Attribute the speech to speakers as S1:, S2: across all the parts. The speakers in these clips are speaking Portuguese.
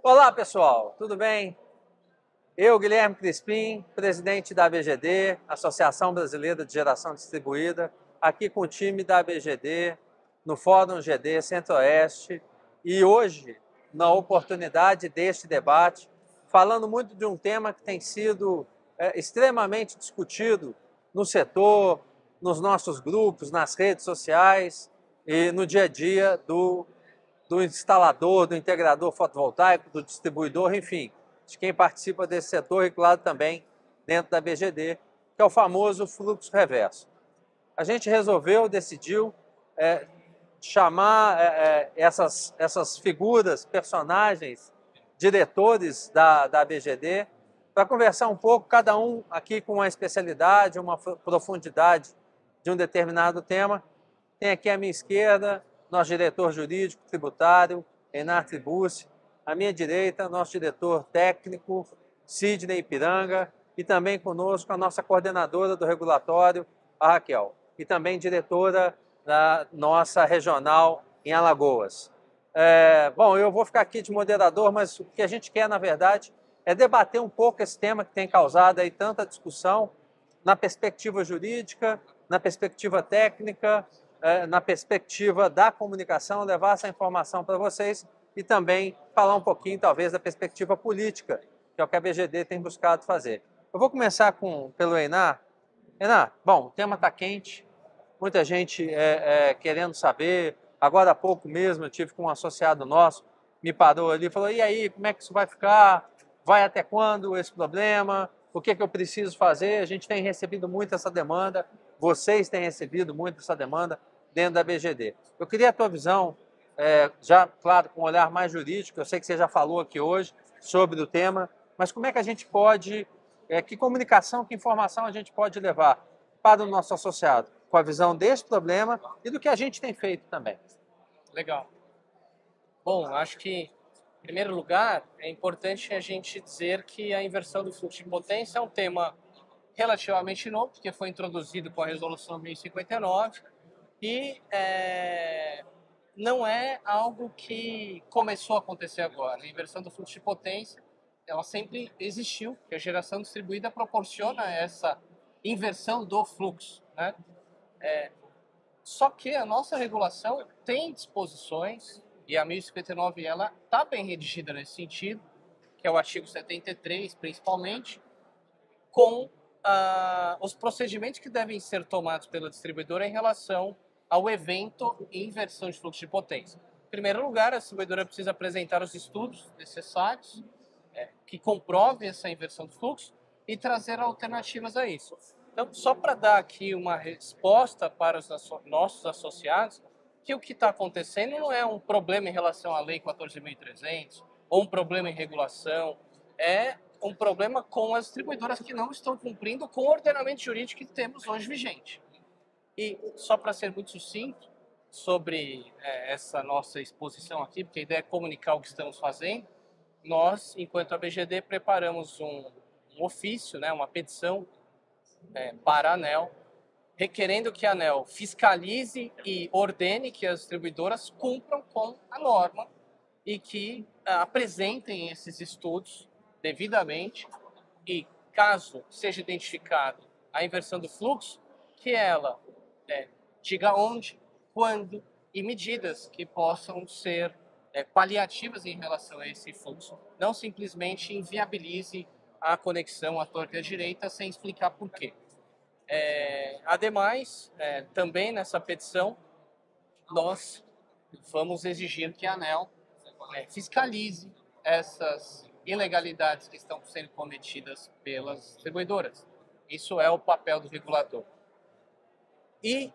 S1: Olá, pessoal, tudo bem? Eu, Guilherme Crispim, presidente da ABGD, Associação Brasileira de Geração Distribuída, aqui com o time da ABGD, no Fórum GD Centro-Oeste, e hoje, na oportunidade deste debate, falando muito de um tema que tem sido extremamente discutido no setor, nos nossos grupos, nas redes sociais e no dia a dia do instalador, do integrador fotovoltaico, do distribuidor, enfim, de quem participa desse setor e, claro, também dentro da BGD, que é o famoso fluxo reverso. A gente decidiu chamar essas figuras, personagens, diretores da BGD, para conversar um pouco, cada um aqui com uma especialidade, uma profundidade de um determinado tema. Tem aqui à minha esquerda nosso diretor jurídico tributário, Enar Tribucci, à minha direita, nosso diretor técnico, Sidney Ipiranga, e também conosco a nossa coordenadora do regulatório, a Raquel, e também diretora da nossa regional em Alagoas. Bom, eu vou ficar aqui de moderador, mas o que a gente quer, na verdade, é debater um pouco esse tema que tem causado aí tanta discussão na perspectiva jurídica, na perspectiva técnica, na perspectiva da comunicação, levar essa informação para vocês e também falar um pouquinho, talvez, da perspectiva política, que é o que a BGD tem buscado fazer. Eu vou começar pelo Enar. Enar, bom, o tema está quente, muita gente querendo saber. Agora há pouco mesmo eu tive com um associado nosso, me parou ali e falou, e aí, como é que isso vai ficar? Vai até quando esse problema? O que eu preciso fazer? A gente tem recebido muito essa demanda, vocês têm recebido muito essa demanda dentro da BGD. Eu queria a tua visão, já, claro, com um olhar mais jurídico, eu sei que você já falou aqui hoje sobre o tema, mas como é que a gente pode, que comunicação, que informação a gente pode levar para o nosso associado, com a visão desse problema e do que a gente tem feito também.
S2: Legal. Bom, acho que, em primeiro lugar, é importante a gente dizer que a inversão do fluxo de potência é um tema relativamente novo, porque foi introduzido com a Resolução 1059 e não é algo que começou a acontecer agora. A inversão do fluxo de potência, ela sempre existiu, porque a geração distribuída proporciona essa inversão do fluxo, né? Só que a nossa regulação tem disposições, e a 1059 ela está bem redigida nesse sentido, que é o artigo 73 principalmente, com os procedimentos que devem ser tomados pela distribuidora em relação ao evento inversão de fluxo de potência. Em primeiro lugar, a distribuidora precisa apresentar os estudos necessários que comprovem essa inversão de fluxo e trazer alternativas a isso. Então, só para dar aqui uma resposta para os nossos associados, que o que está acontecendo não é um problema em relação à Lei 14.300 ou um problema em regulação, é um problema com as distribuidoras que não estão cumprindo com o ordenamento jurídico que temos hoje vigente. E só para ser muito sucinto sobre essa nossa exposição aqui, porque a ideia é comunicar o que estamos fazendo, nós, enquanto a BGD, preparamos um ofício, né, uma petição para a ANEEL, requerendo que a ANEEL fiscalize e ordene que as distribuidoras cumpram com a norma e que apresentem esses estudos devidamente e, caso seja identificado a inversão do fluxo, que ela diga onde, quando e medidas que possam ser paliativas em relação a esse fluxo. Não simplesmente inviabilize a conexão à torta e à direita sem explicar por quê. Ademais, também nessa petição, nós vamos exigir que a ANEEL fiscalize essas ilegalidades que estão sendo cometidas pelas distribuidoras. Isso é o papel do regulador. E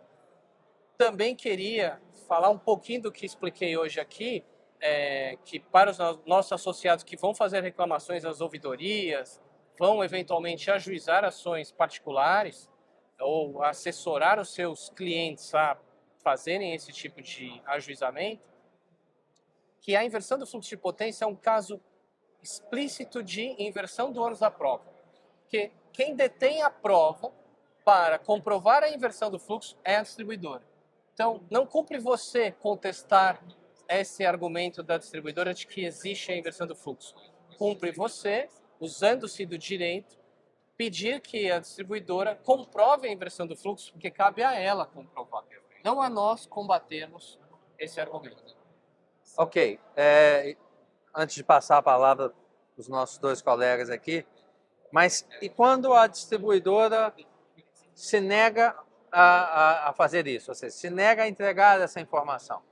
S2: também queria falar um pouquinho do que expliquei hoje aqui, que para os nossos associados que vão fazer reclamações às ouvidorias, vão eventualmente ajuizar ações particulares ou assessorar os seus clientes a fazerem esse tipo de ajuizamento, que a inversão do fluxo de potência é um caso explícito de inversão do ônus da prova. Porque quem detém a prova para comprovar a inversão do fluxo é a distribuidora. Então, não cumpre você contestar esse argumento da distribuidora de que existe a inversão do fluxo. Cumpre você, usando-se do direito, pedir que a distribuidora comprove a inversão do fluxo, porque cabe a ela comprovar, não a nós combatermos esse argumento.
S1: Ok. Antes de passar a palavra para os nossos dois colegas aqui, mas e quando a distribuidora se nega a fazer isso, ou seja, se nega a entregar essa informação?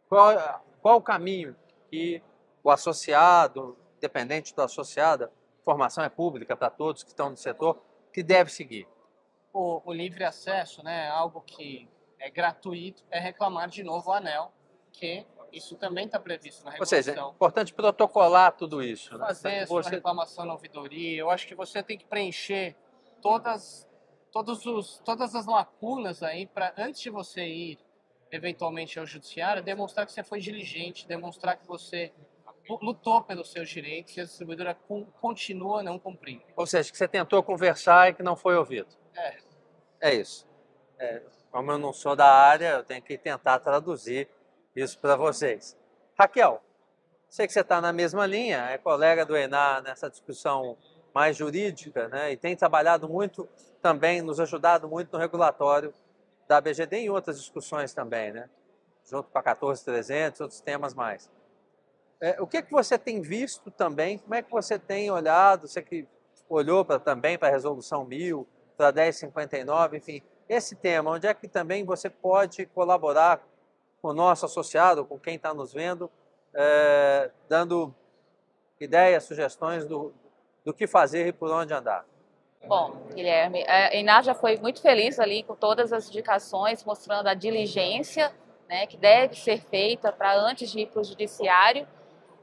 S1: Qual o caminho que o associado, dependente do associado, informação é pública para todos que estão no setor, que deve seguir?
S2: O livre acesso, né, algo que é gratuito, é reclamar de novo ao ANEEL, que isso também está previsto na regulação.
S1: Ou seja, é importante protocolar tudo isso. Né?
S2: Fazer sua reclamação na ouvidoria. Eu acho que você tem que preencher todas as lacunas aí para, antes de você ir eventualmente ao judiciário, demonstrar que você foi diligente, demonstrar que você lutou pelos seus direitos e a distribuidora continua não cumprindo.
S1: Ou seja, que você tentou conversar e que não foi ouvido. É isso. Como eu não sou da área, eu tenho que tentar traduzir isso para vocês. Raquel, sei que você está na mesma linha, é colega do ENAR nessa discussão mais jurídica, né? E tem trabalhado muito também, nos ajudado muito no regulatório da ABGD e em outras discussões também, né? Junto com a 14300, outros temas mais. O que você tem visto também, como é que você tem olhado, você que olhou também para a Resolução 1000, para a 1059, enfim, esse tema, onde é que também você pode colaborar com o nosso associado, com quem está nos vendo, dando ideias, sugestões do que fazer e por onde andar?
S3: Bom, Guilherme, a ENAR já foi muito feliz ali com todas as indicações, mostrando a diligência, né, que deve ser feita para antes de ir para o judiciário.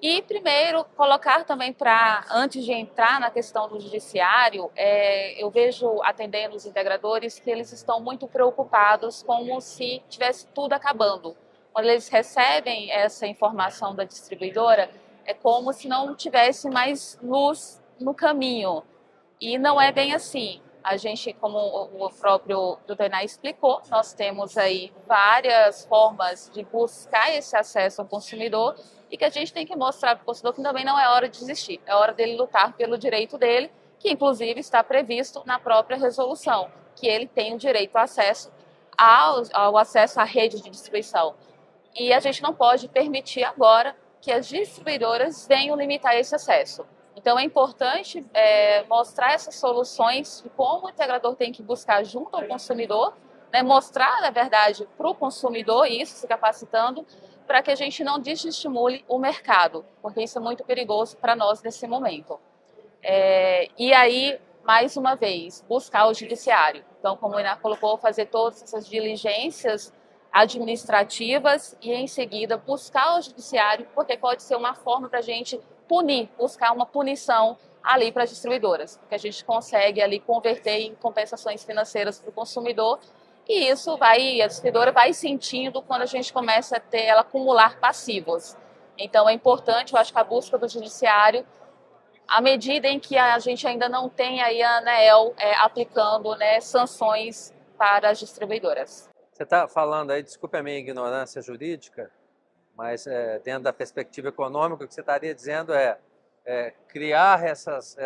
S3: E, primeiro, colocar também para, antes de entrar na questão do judiciário, eu vejo, atendendo os integradores, que eles estão muito preocupados como se tivesse tudo acabando. Quando eles recebem essa informação da distribuidora, é como se não tivesse mais luz no caminho. E não é bem assim. A gente, como o próprio Dr. Enai explicou, nós temos aí várias formas de buscar esse acesso ao consumidor e que a gente tem que mostrar para o consumidor que também não é hora de desistir, é hora dele lutar pelo direito dele, que inclusive está previsto na própria resolução, que ele tem o direito ao acesso à rede de distribuição. E a gente não pode permitir agora que as distribuidoras venham limitar esse acesso. Então é importante mostrar essas soluções de como o integrador tem que buscar junto ao consumidor, né, mostrar, na verdade, para o consumidor isso, se capacitando, para que a gente não desestimule o mercado, porque isso é muito perigoso para nós nesse momento. E aí, mais uma vez, buscar o judiciário. Então, como o Inar colocou, fazer todas essas diligências administrativas e, em seguida, buscar o judiciário, porque pode ser uma forma para a gente punir, buscar uma punição ali para as distribuidoras, porque a gente consegue ali converter em compensações financeiras para o consumidor e isso a distribuidora vai sentindo quando a gente começa a ela acumular passivos. Então é importante, eu acho que a busca do judiciário, à medida em que a gente ainda não tem aí a ANEEL aplicando, né, sanções para as distribuidoras.
S1: Você está falando aí, desculpe a minha ignorância jurídica, mas dentro da perspectiva econômica, o que você estaria dizendo criar essas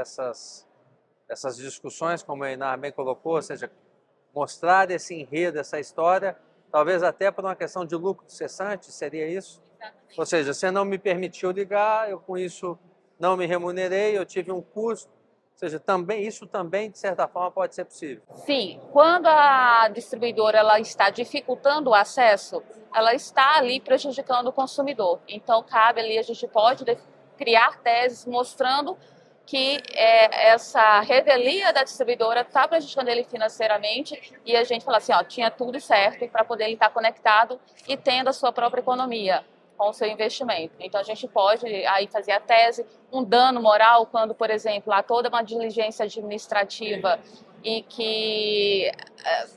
S1: discussões, como a Inar bem colocou, ou seja, mostrar esse enredo, essa história, talvez até por uma questão de lucro cessante, seria isso? Exatamente. Ou seja, você não me permitiu ligar, eu com isso não me remunerei, eu tive um custo. Ou seja, isso também, de certa forma, pode ser possível.
S3: Sim, quando a distribuidora ela está dificultando o acesso, ela está ali prejudicando o consumidor. Então, cabe ali, a gente pode criar teses mostrando que essa revelia da distribuidora está prejudicando ele financeiramente e a gente fala assim, ó, tinha tudo certo para poder ele estar conectado e tendo a sua própria economia com o seu investimento. Então, a gente pode aí fazer a tese, um dano moral, quando, por exemplo, há toda uma diligência administrativa e que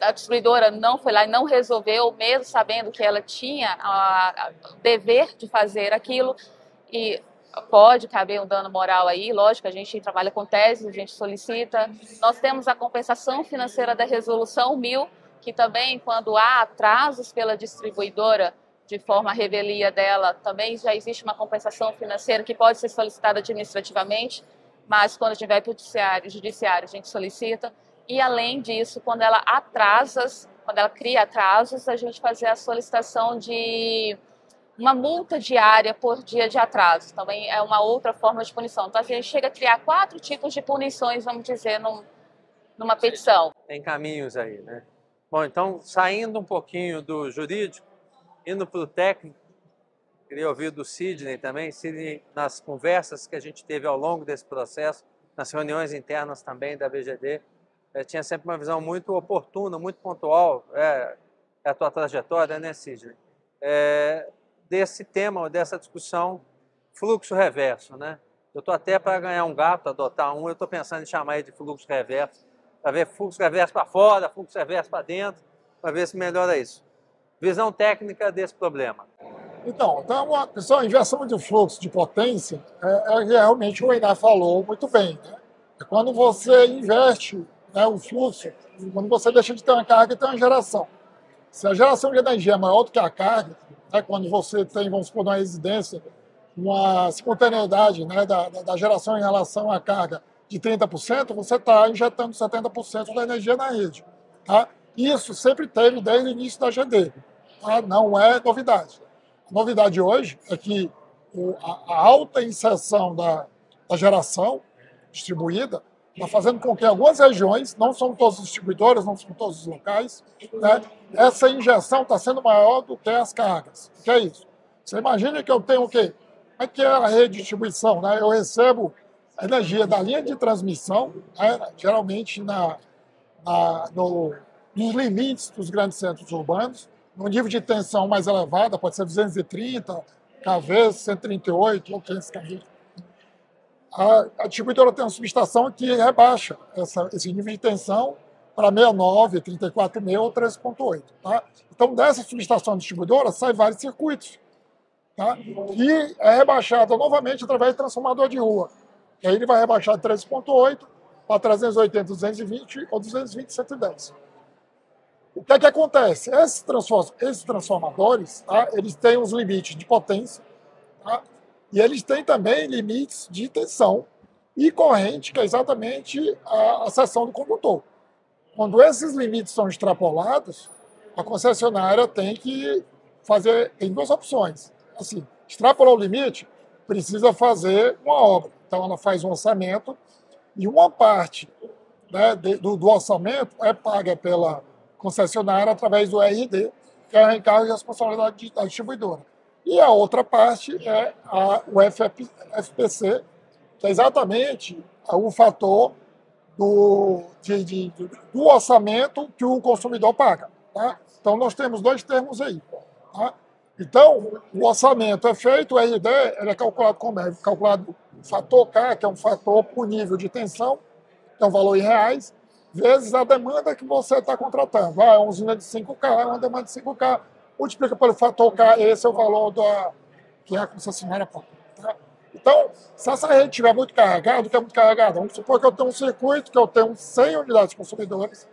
S3: a distribuidora não foi lá e não resolveu, mesmo sabendo que ela tinha o dever de fazer aquilo, e pode caber um dano moral aí, lógico, a gente trabalha com teses, a gente solicita. Nós temos a compensação financeira da Resolução 1000, que também, quando há atrasos pela distribuidora, de forma à revelia dela, também já existe uma compensação financeira que pode ser solicitada administrativamente, mas quando tiver para o judiciário, a gente solicita. E, além disso, quando ela cria atrasos, a gente fazer a solicitação de uma multa diária por dia de atraso. Também é uma outra forma de punição. Então, a gente chega a criar 4 tipos de punições, vamos dizer, numa petição.
S1: Tem caminhos aí, né? Bom, então, saindo um pouquinho do jurídico, indo para o técnico, queria ouvir do Sidney também. Sidney, nas conversas que a gente teve ao longo desse processo, nas reuniões internas também da BGD, tinha sempre uma visão muito oportuna, muito pontual, é a tua trajetória, né, Sidney? Desse tema, dessa discussão, fluxo reverso, né? Eu estou até para ganhar um gato, adotar um, eu estou pensando em chamar ele de fluxo reverso, para ver fluxo reverso para fora, fluxo reverso para dentro, para ver se melhora isso. Visão técnica desse problema.
S4: Então, pessoal, a inversão de fluxo de potência realmente o Einar falou muito bem, né? É quando você inverte, né, o fluxo, quando você deixa de ter uma carga e tem uma geração. Se a geração de energia é maior do que a carga, né, quando você tem, vamos supor, uma residência, uma simultaneidade, né, da geração em relação à carga de 30%, você está injetando 70% da energia na rede. Tá? Isso sempre teve desde o início da GD. Tá? Não é novidade. A novidade hoje é que a alta inserção da geração distribuída está fazendo com que algumas regiões, não são todos os distribuidores, não são todos os locais, né, essa injeção está sendo maior do que as cargas. O que é isso? Você imagina que eu tenho o quê? Como é que é a rede de distribuição? Né? Eu recebo a energia da linha de transmissão, né, geralmente nos limites dos grandes centros urbanos, no nível de tensão mais elevada, pode ser 230 kV, 138 ou 500 kV. A distribuidora tem uma subestação que rebaixa esse nível de tensão para 69, 34,5 ou 13,8. Tá? Então, dessa subestação distribuidora, sai vários circuitos. Tá? E é rebaixada novamente através de transformador de rua. E aí ele vai rebaixar de 13,8 para 380, 220 ou 220, 110. O que é que acontece? Esses transformadores, tá, eles têm os limites de potência, tá, e eles têm também limites de tensão e corrente, que é exatamente a seção do condutor. Quando esses limites são extrapolados, a concessionária tem duas opções. Assim, extrapolou o limite, precisa fazer uma obra. Então ela faz um orçamento e uma parte, né, do orçamento é paga pela concessionária através do RD, que é o encargo e responsabilidade da distribuidora. E a outra parte é o FPC, que é exatamente o fator do orçamento que o consumidor paga. Tá? Então, nós temos 2 termos aí. Tá? Então, o orçamento é feito, o RD ele é calculado como é calculado o fator K, que é um fator por nível de tensão, que é um valor em reais, vezes a demanda que você está contratando. Uma usina de 5K, é uma demanda de 5K, multiplica pelo fator K, esse é o valor que a concessionária paga. Tá? Então, se essa rede estiver muito carregada, o que é muito carregada? Vamos supor que eu tenho um circuito, que eu tenho 100 unidades consumidores.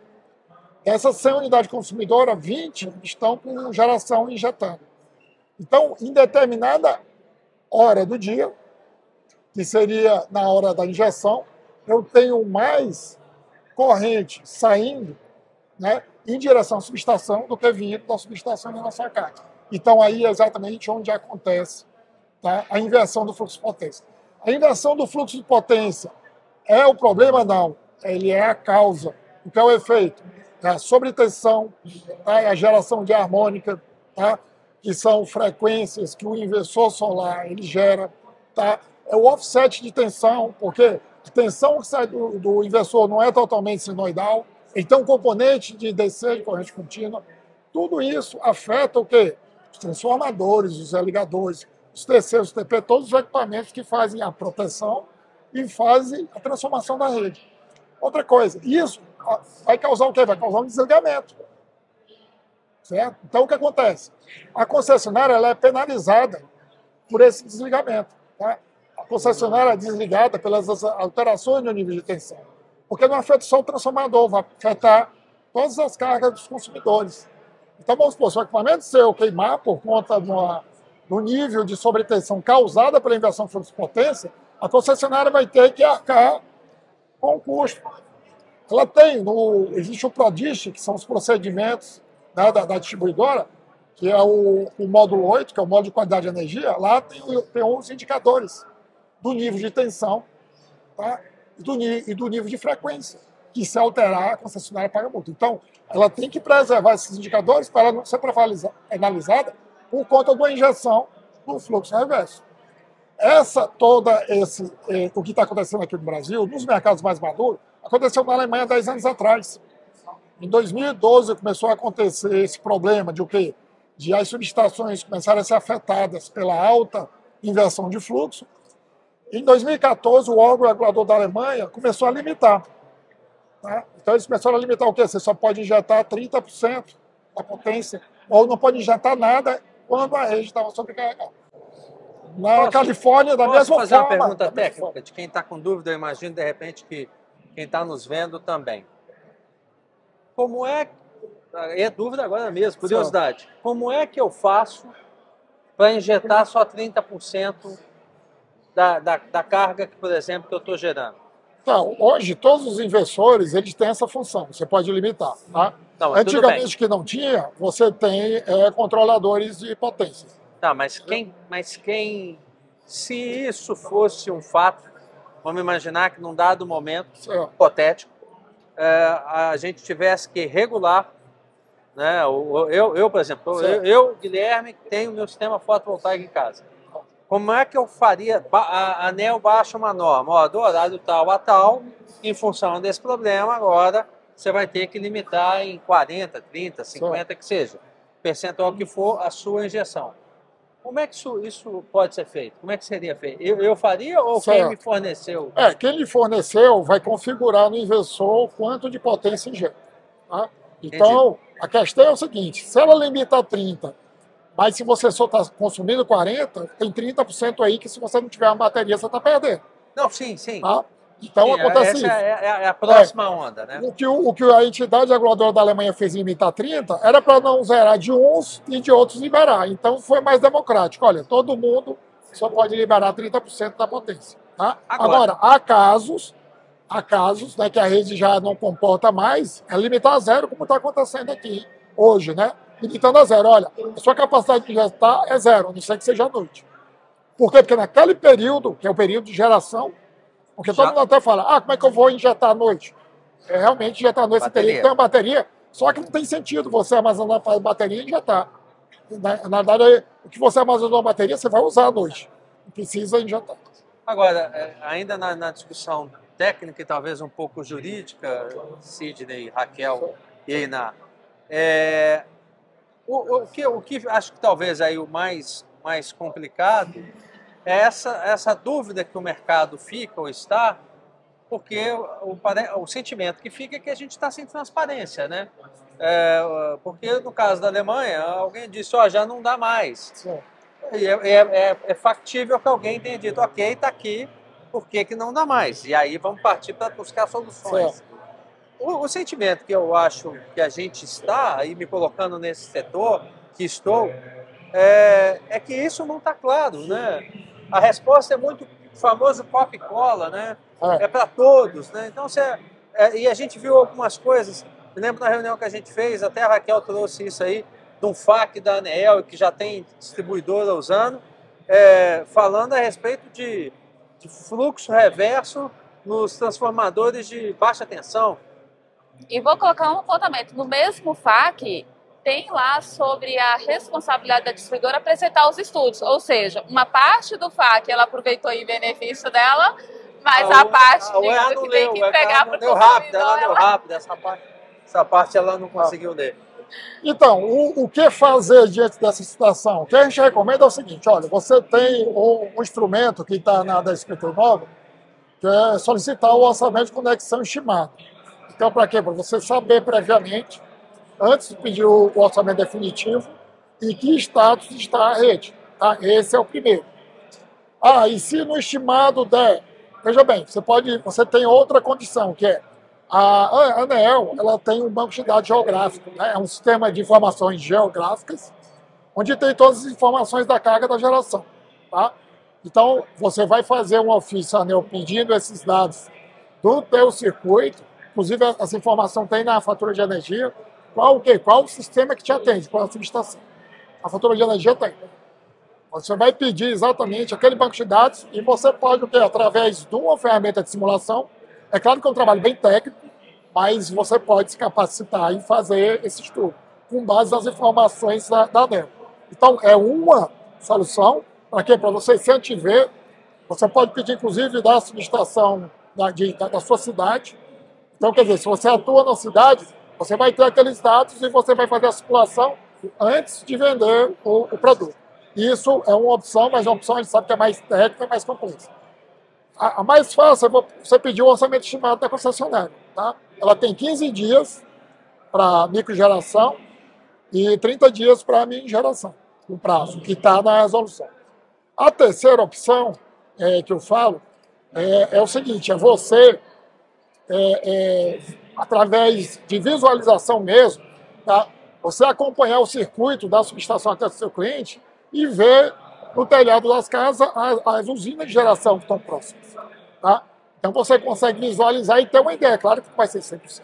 S4: Dessas 100 unidades consumidoras, 20 estão com geração injetando. Então, em determinada hora do dia, que seria na hora da injeção, eu tenho mais corrente saindo, né, em direção à subestação do que vindo da subestação em relação à carga. Então, aí é exatamente onde acontece, tá, a inversão do fluxo de potência. A inversão do fluxo de potência é o problema? Não. Ele é a causa. O que é o efeito? É a sobretensão, tá, é a geração de harmônica, tá, que são frequências que o inversor solar ele gera. Tá, é o offset de tensão, porque a tensão que sai do inversor não é totalmente sinoidal, então o componente de DC, de corrente contínua, tudo isso afeta o quê? Os transformadores, os ligadores, os TC, os TP, todos os equipamentos que fazem a proteção e fazem a transformação da rede. Outra coisa, isso vai causar o quê? Vai causar um desligamento. Certo? Então o que acontece? A concessionária ela é penalizada por esse desligamento. Tá? A concessionária é desligada pelas alterações no nível de tensão. Porque não afeta só o transformador, vai afetar todas as cargas dos consumidores. Então, vamos supor, se o equipamento seu queimar por conta do nível de sobretensão causada pela inversão de fluxo de potência, a concessionária vai ter que arcar com o custo. Ela tem, existe o PRODIST, que são os procedimentos, né, da distribuidora, que é o módulo 8, que é o módulo de qualidade de energia. Lá tem uns indicadores do nível de tensão, tá? e do nível de frequência, que se alterar, a concessionária paga multa. Então, ela tem que preservar esses indicadores para ela não ser analisada por conta da injeção do fluxo reverso. O que está acontecendo aqui no Brasil, nos mercados mais maduros, aconteceu na Alemanha 10 anos atrás. Em 2012 começou a acontecer esse problema de o quê? De as subestações começarem a ser afetadas pela alta inversão de fluxo. Em 2014, o órgão regulador da Alemanha começou a limitar. Tá? Então, eles começaram a limitar o quê? Você só pode injetar 30% da potência, ou não pode injetar nada quando a rede estava sobrecarregada. Na Califórnia, da mesma forma...
S1: Posso fazer uma pergunta técnica? De quem está com dúvida, eu imagino, de repente, que quem está nos vendo também. Como é... É dúvida agora mesmo, curiosidade. Como é que eu faço para injetar só 30% da carga, que, por exemplo, que eu estou gerando?
S4: Então, hoje, todos os inversores, eles têm essa função. Você pode limitar. Tá?
S1: Não,
S4: antigamente, que não tinha, você tem controladores de potência.
S1: Tá, mas quem... Se isso fosse um fato, vamos imaginar que num dado momento hipotético, a gente tivesse que regular, né? Eu por exemplo, eu, Guilherme, tenho meu sistema fotovoltaico em casa. Como é que eu faria? A ANEEL baixa uma norma, ó, do horário tal a tal, em função desse problema, agora você vai ter que limitar em 40, 30, 50, que seja, percentual que for a sua injeção. Como é que isso pode ser feito? Como é que seria feito? Eu faria ou quem me forneceu?
S4: Quem lhe forneceu vai configurar no inversor quanto de potência injeta. Tá? Então, a questão é o seguinte, se ela limita a 30, mas se você só está consumindo 40, tem 30% aí que se você não tiver uma bateria, você está perdendo.
S1: Não, sim.
S4: Tá? Então, acontece isso.
S1: É a próxima onda, né?
S4: O que a entidade reguladora da Alemanha fez limitar 30 era para não zerar de uns e de outros liberar. Então, foi mais democrático. Olha, todo mundo só pode liberar 30% da potência. Tá? Agora, há casos, né, que a rede já não comporta mais, é limitar a zero, como está acontecendo aqui hoje, né? Limitando a zero. Olha, a sua capacidade de injetar é zero, a não ser que seja à noite. Por quê? Porque naquele período, que é o período de geração, porque todo mundo até fala, como é que eu vou injetar à noite? Realmente injetar à noite, você teria que ter uma bateria, só que não tem sentido você armazenar a bateria e injetar. Na verdade, o que você armazenou a bateria, você vai usar à noite. Não precisa injetar. Agora,
S1: ainda na discussão técnica e talvez um pouco jurídica, Sidney, Raquel e Einar, o que acho que talvez aí o mais complicado é essa dúvida que o mercado fica ou está, porque o sentimento que fica é que a gente está sem transparência, né? Porque no caso da Alemanha, alguém disse, já não dá mais. E é factível que alguém tenha dito, ok, está aqui, por que não dá mais? E aí vamos partir para buscar soluções. O sentimento que eu acho que a gente está, aí me colocando nesse setor que estou, é que isso não está claro, né? A resposta é muito famoso copo e cola, né? É para todos, né? Então, e a gente viu algumas coisas, me lembro na reunião que a gente fez, até a Raquel trouxe isso aí, de um FAQ da ANEEL, que já tem distribuidora usando, falando a respeito de fluxo reverso nos transformadores de baixa tensão.
S3: E vou colocar um apontamento. No mesmo FAQ, tem lá sobre a responsabilidade da distribuidora apresentar os estudos. Ou seja, uma parte do FAQ ela aproveitou em benefício dela, mas a parte que tem que entregar para o consumidor...
S1: Ela deu rápido, essa parte ela não conseguiu ler.
S4: Então, o que fazer diante dessa situação? O que a gente recomenda é o seguinte, olha, você tem um instrumento que está na 1059, que é solicitar o orçamento de conexão estimado. Então, para quê? Para você saber previamente, antes de pedir o orçamento definitivo, em que status está a rede. Tá? Esse é o primeiro. E se no estimado der... Veja bem, você tem outra condição, que é A ANEEL, ela tem um banco de dados geográfico, né? É um sistema de informações geográficas, onde tem todas as informações da carga da geração. Tá? Então, você vai fazer um ofício ANEEL pedindo esses dados do teu circuito, inclusive essa informação tem na fatura de energia, qual o sistema que te atende, qual a subestação. A fatura de energia tem. Você vai pedir exatamente aquele banco de dados e você pode, através de uma ferramenta de simulação, é claro que é um trabalho bem técnico, mas você pode se capacitar e fazer esse estudo, com base nas informações da ANEEL. Então, é uma solução, para quê? Para você se antiver, você pode pedir, inclusive, da subestação da sua cidade. Então, quer dizer, se você atua na cidade, você vai ter aqueles dados e você vai fazer a simulação antes de vender o produto. Isso é uma opção, mas é uma opção a gente sabe que é mais técnica e mais complexa. A mais fácil é você pedir o orçamento estimado da concessionária. Tá? Ela tem 15 dias para microgeração e 30 dias para mini-geração, o prazo, que está na resolução. A terceira opção que eu falo é o seguinte, é você, através de visualização mesmo, tá? Você acompanhar o circuito da subestação até o seu cliente e ver no telhado das casas as usinas de geração que estão próximas. Tá? Então você consegue visualizar e ter uma ideia. Claro que não vai ser 100%.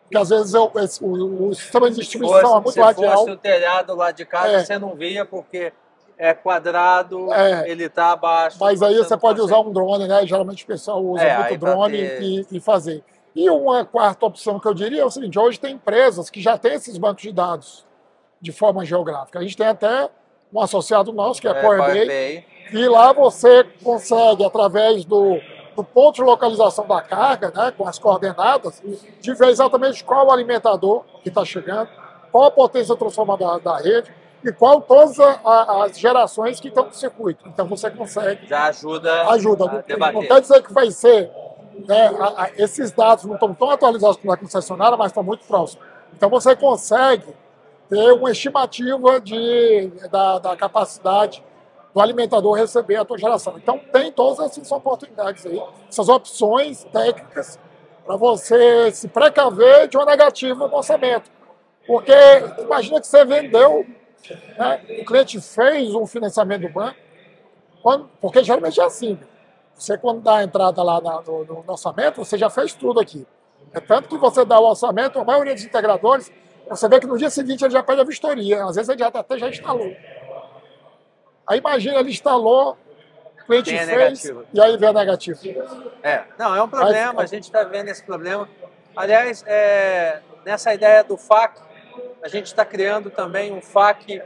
S4: Porque às vezes o sistema de distribuição é muito radial.
S1: Se fosse o telhado lá de casa, você não via porque é quadrado, ele está abaixo.
S4: Mas aí você pode usar um drone, né? Geralmente o pessoal usa muito drone e fazer. E uma quarta opção que eu diria é o seguinte, hoje tem empresas que já têm esses bancos de dados de forma geográfica. A gente tem até um associado nosso, que é a PowerBay, e lá você consegue, através do ponto de localização da carga, né, com as coordenadas, de ver exatamente qual o alimentador que está chegando, qual a potência transformadora da rede e qual todas as gerações que estão no circuito. Então você consegue...
S1: Já ajuda
S4: a debater. Não quer dizer que vai ser... Né, esses dados não estão tão atualizados pela concessionária, mas estão muito próximos. Então você consegue ter uma estimativa da capacidade do alimentador receber a tua geração. Então tem todas essas oportunidades aí, essas opções técnicas para você se precaver de uma negativa no orçamento. Porque imagina que você vendeu, né, o cliente fez um financiamento do banco, porque geralmente é assim, você quando dá a entrada lá no orçamento, você já fez tudo aqui. É tanto que você dá o orçamento, a maioria dos integradores, você vê que no dia seguinte ele já pede a vistoria, às vezes ele até já instalou. Aí imagina, ele instalou, o cliente fez, negativo. E aí vem a negativa.
S1: Não, é um problema, a gente está vendo esse problema. Aliás, nessa ideia do FAQ, a gente está criando também um FAQ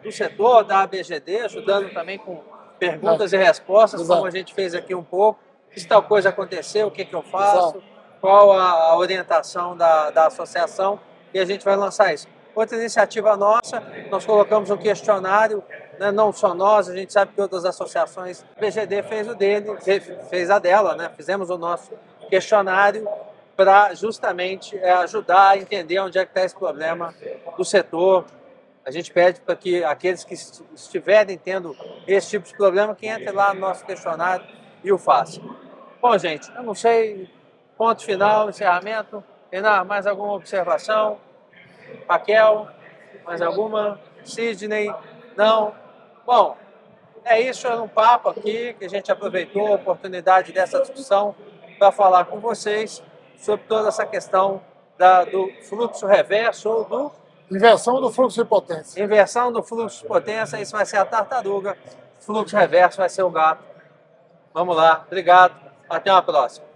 S1: do setor, da ABGD, ajudando também com perguntas e respostas, como a gente fez aqui um pouco. Se tal coisa acontecer, o que eu faço? Qual a orientação da associação? E a gente vai lançar isso. Outra iniciativa nossa, nós colocamos um questionário, né, não só nós, a gente sabe que outras associações, a BGD fez o dele, fez a dela, né, fizemos o nosso questionário para justamente ajudar a entender onde é que está esse problema do setor. A gente pede para que aqueles que estiverem tendo esse tipo de problema, que entre lá no nosso questionário e o façam. Bom, gente, eu não sei, ponto final, encerramento. Renan, mais alguma observação? Raquel, mais alguma? Sidney? Não? Bom, é isso, era um papo aqui, que a gente aproveitou a oportunidade dessa discussão para falar com vocês sobre toda essa questão do fluxo reverso ou do...
S4: Inversão do fluxo de potência.
S1: Inversão do fluxo de potência, isso vai ser a tartaruga, fluxo reverso vai ser o gato. Vamos lá, obrigado, até uma próxima.